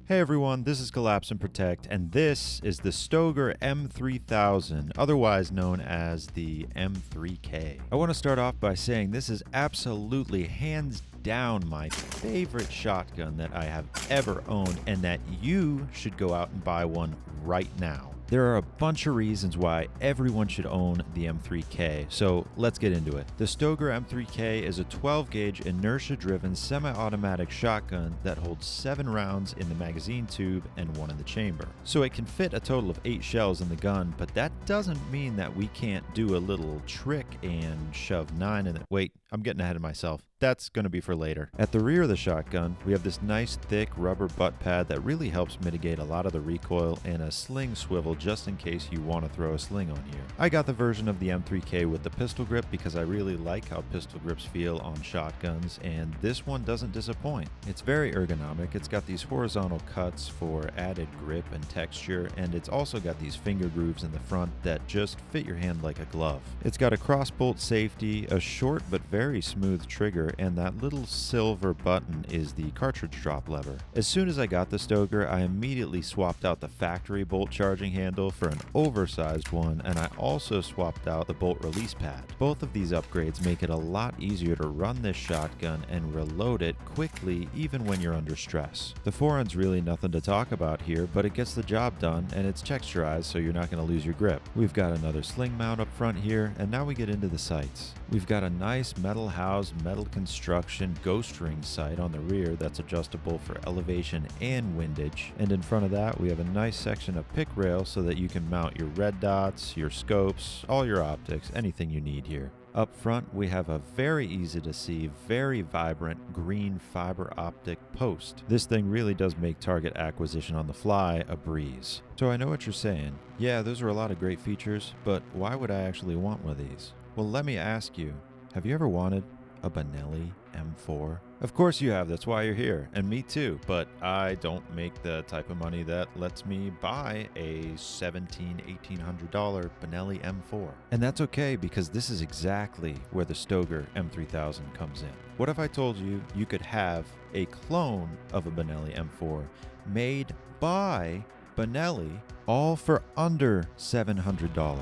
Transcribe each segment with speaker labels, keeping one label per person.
Speaker 1: Hey everyone, this is Collapse and Protect, and this is the Stoeger M3000, otherwise known as the M3K. I want to start off by saying this is absolutely hands down my favorite shotgun that I have ever owned, and that you should go out and buy one right now. There are a bunch of reasons why everyone should own the M3K, so let's get into it. The Stoeger M3K is a 12-gauge inertia-driven semi-automatic shotgun that holds 7 rounds in the magazine tube and 1 in the chamber. So it can fit a total of 8 shells in the gun, but that doesn't mean that we can't do a little trick and shove 9 in it. Wait, I'm getting ahead of myself. That's going to be for later. At the rear of the shotgun, we have this nice thick rubber butt pad that really helps mitigate a lot of the recoil, and a sling swivel just in case you want to throw a sling on here. I got the version of the M3K with the pistol grip because I really like how pistol grips feel on shotguns, and this one doesn't disappoint. It's very ergonomic. It's got these horizontal cuts for added grip and texture, and it's also got these finger grooves in the front that just fit your hand like a glove. It's got a cross bolt safety, a short but very smooth trigger, and that little silver button is the cartridge drop lever. As soon as I got the Stoeger, I immediately swapped out the factory bolt charging handle for an oversized one, and I also swapped out the bolt release pad. Both of these upgrades make it a lot easier to run this shotgun and reload it quickly even when you're under stress. The forehand's really nothing to talk about here, but it gets the job done, and it's texturized so you're not going to lose your grip. We've got another sling mount up front here, and now we get into the sights. We've got a nice metal housed, metal construction ghost ring sight on the rear that's adjustable for elevation and windage, and in front of that we have a nice section of pick rail so that you can mount your red dots, your scopes, all your optics, anything you need here. Up front, we have a very easy to see, very vibrant green fiber optic post. This thing really does make target acquisition on the fly a breeze. So I know what you're saying. Yeah, those are a lot of great features, but why would I actually want one of these? Well, let me ask you, have you ever wanted a Benelli M4? Of course you have, that's why you're here, and me too, but I don't make the type of money that lets me buy a $1,800 Benelli M4. And that's okay, because this is exactly where the Stoeger M3000 comes in. What if I told you you could have a clone of a Benelli M4 made by Benelli, all for under $700?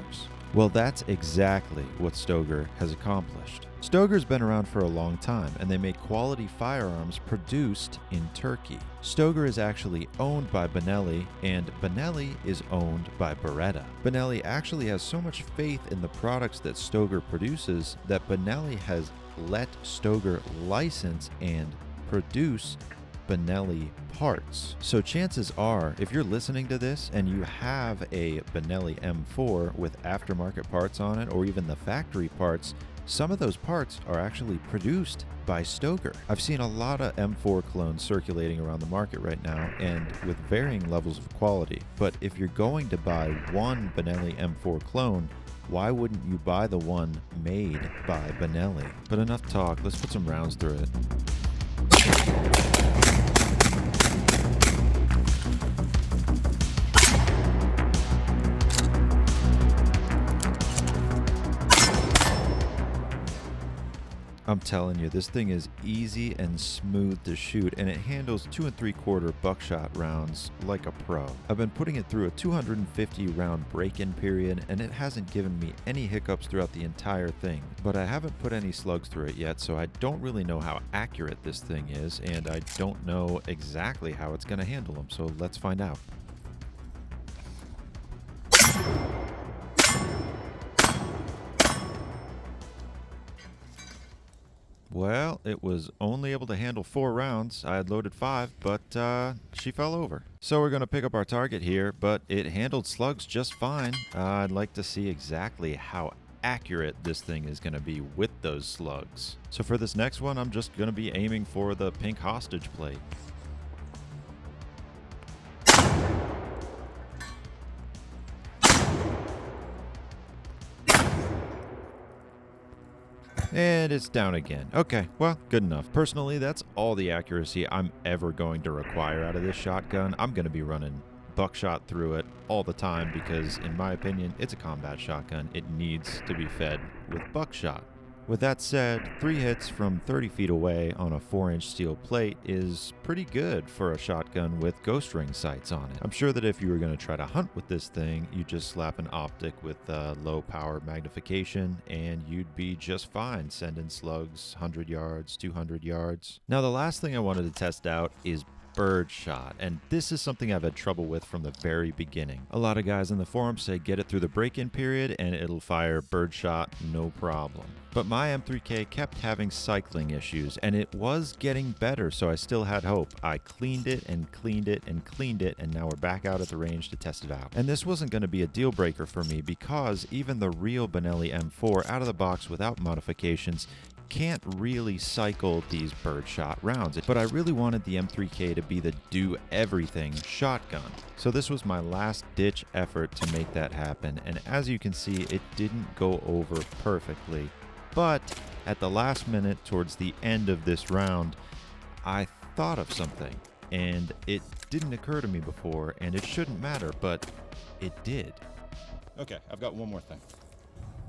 Speaker 1: Well, that's exactly what Stoeger has accomplished. Stoeger's been around for a long time, and they make quality firearms produced in Turkey. Stoeger is actually owned by Benelli, and Benelli is owned by Beretta. Benelli actually has so much faith in the products that Stoeger produces that Benelli has let Stoeger license and produce Benelli parts. So chances are, if you're listening to this and you have a Benelli M4 with aftermarket parts on it, or even the factory parts, some of those parts are actually produced by Stoeger. I've seen a lot of M4 clones circulating around the market right now, and with varying levels of quality. But if you're going to buy one Benelli M4 clone, why wouldn't you buy the one made by Benelli? But enough talk, let's put some rounds through it. I'm telling you, this thing is easy and smooth to shoot, and it handles 2 3/4 buckshot rounds like a pro. I've been putting it through a 250 round break-in period, and it hasn't given me any hiccups throughout the entire thing. But I haven't put any slugs through it yet, so I don't really know how accurate this thing is, and I don't know exactly how it's going to handle them, so let's find out. Well, it was only able to handle 4 rounds. I had loaded 5, but she fell over. So we're going to pick up our target here, but it handled slugs just fine. I'd like to see exactly how accurate this thing is going to be with those slugs. So for this next one, I'm just going to be aiming for the pink hostage plate. And it's down again. Okay, well, good enough. Personally, that's all the accuracy I'm ever going to require out of this shotgun. I'm going to be running buckshot through it all the time because, in my opinion, it's a combat shotgun. It needs to be fed with buckshot. With that said, 3 hits from 30 feet away on a 4-inch steel plate is pretty good for a shotgun with ghost ring sights on it. I'm sure that if you were going to try to hunt with this thing, you just slap an optic with low power magnification and you'd be just fine sending slugs 100 yards, 200 yards. Now the last thing I wanted to test out is birdshot, and this is something I've had trouble with from the very beginning. A lot of guys in the forum say get it through the break-in period and it'll fire birdshot no problem. But my M3K kept having cycling issues, and it was getting better, so I still had hope. I cleaned it and cleaned it and cleaned it, and now we're back out at the range to test it out. And this wasn't going to be a deal breaker for me because even the real Benelli M4 out of the box without modifications can't really cycle these birdshot rounds, but I really wanted the M3K to be the do-everything shotgun. So this was my last-ditch effort to make that happen, and as you can see, it didn't go over perfectly. But at the last minute, towards the end of this round, I thought of something, and it didn't occur to me before, and it shouldn't matter, but it did.
Speaker 2: Okay, I've got one more thing.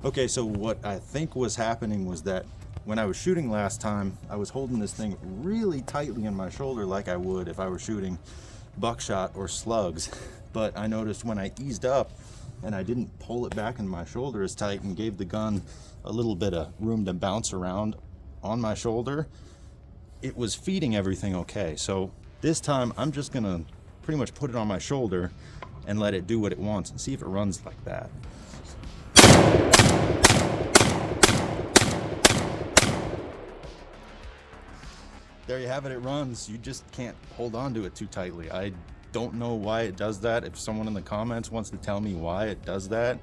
Speaker 2: Okay, so what I think was happening was that when I was shooting last time, I was holding this thing really tightly in my shoulder like I would if I were shooting buckshot or slugs. But I noticed when I eased up and I didn't pull it back in my shoulder as tight and gave the gun a little bit of room to bounce around on my shoulder, it was feeding everything okay. So this time I'm just gonna pretty much put it on my shoulder and let it do what it wants and see if it runs like that. There you have it, it runs. You just can't hold on to it too tightly. I don't know why it does that. If someone in the comments wants to tell me why it does that,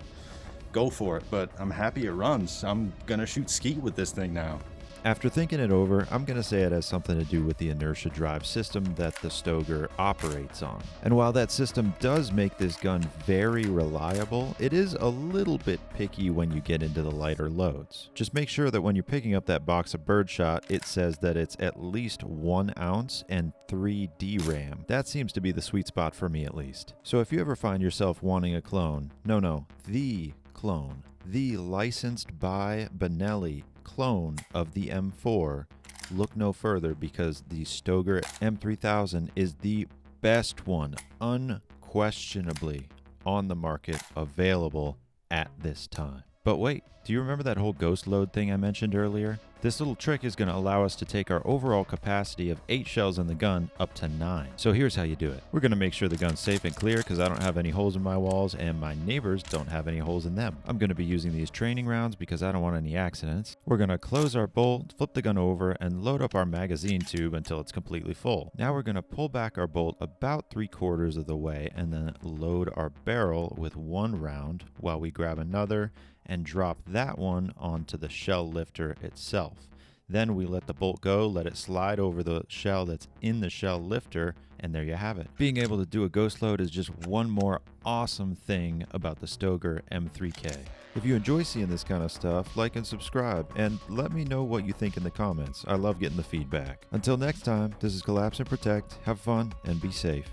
Speaker 2: go for it, but I'm happy it runs. I'm gonna shoot skeet with this thing now.
Speaker 1: After thinking it over, I'm going to say it has something to do with the inertia drive system that the Stoeger operates on. And while that system does make this gun very reliable, it is a little bit picky when you get into the lighter loads. Just make sure that when you're picking up that box of birdshot, it says that it's at least 1 ounce and 3 DRAM. That seems to be the sweet spot for me at least. So if you ever find yourself wanting a clone, the clone, the licensed by Benelli clone of the M4, look no further because the Stoeger M3000 is the best one, unquestionably, on the market available at this time. But wait, do you remember that whole ghost load thing I mentioned earlier? This little trick is going to allow us to take our overall capacity of 8 shells in the gun up to 9. So here's how you do it. We're going to make sure the gun's safe and clear because I don't have any holes in my walls and my neighbors don't have any holes in them. I'm going to be using these training rounds because I don't want any accidents. We're going to close our bolt, flip the gun over, and load up our magazine tube until it's completely full. Now we're going to pull back our bolt about 3/4 of the way and then load our barrel with 1 round while we grab another and drop that one onto the shell lifter itself. Then we let the bolt go, let it slide over the shell that's in the shell lifter, and there you have it. Being able to do a ghost load is just one more awesome thing about the Stoeger M3K. If you enjoy seeing this kind of stuff, like and subscribe, and let me know what you think in the comments. I love getting the feedback. Until next time, this is Collapse and Protect. Have fun and be safe.